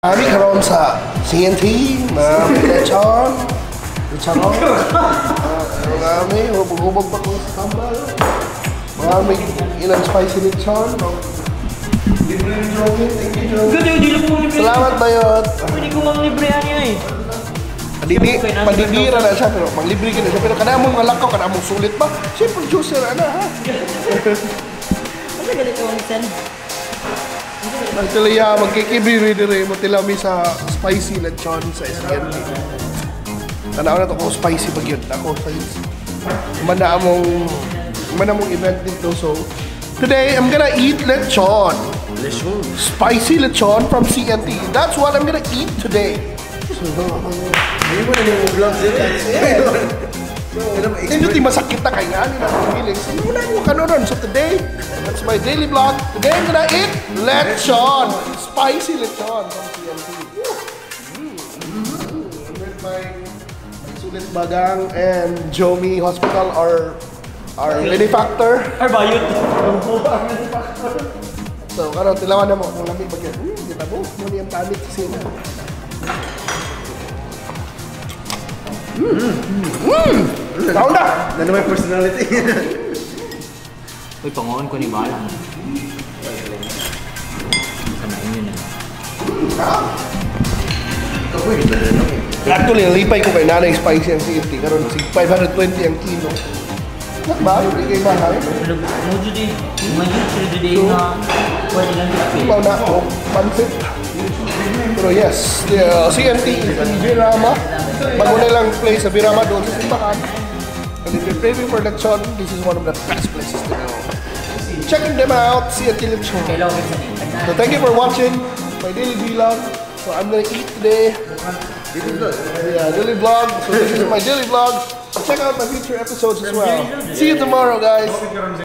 Kami karon sa CNT na Lechon. Lechon. Kami hubog-hubog pa ko sa tambal. Marami ilang spicy lechon. Libre ni Jomie. Thank you, Jomie. Salamat bayot. Pwede ko mang librehan niya eh. Padidira na siya pero manglibre ka na siya. Pero kada mo mga lakaw, kada mo sulit ba? Siya producer na ha. Ano ganito ang isan? Nagtulaya, magkikibiri dire mo tilami sa spicy lechon sa CNT. Tanaw na to kung spicy pag yun. Ako sa mana mong event dito. So, today I'm gonna eat lechon. Lechon. Spicy lechon from CNT. That's what I'm gonna eat today. Hindi mo na yung vlogs yun. Hindi di masakit na kaya nga nila feelings. Wala mo kanon. So today, that's my daily vlog. Today I'm gonna eat lechon. Spicy lechon from CNT. With my Sulit Bagang and Jomie Hospital, our benefactor. Our bayot. Our benefactor. So, karon tilawan na mo kung lamig ba yan. Kita mo, muli ang tanit sa sila. Taon na! Ano may personality? Uy, pangoon ko ni Balang. Sanain yun eh. Actually, nalipay ko kay nanay spicy ang CNT. Karon 520 ang kilo. Nak ba? Hindi kayo mahal. Mo judi. Imagine sila judi na pwede lang dito. Ibaw na ako. Pansit. Pero yes, the CNT in Rama. Bago nilang place sa Rama doon sa Simbahan. And if you're craving for lechon, this is one of the best places to go. Checking them out, CNT Lechon. So thank you for watching my daily vlog. So I'm gonna eat today. Yeah, daily vlog. So this is my daily vlog. Check out my future episodes as well. See you tomorrow, guys.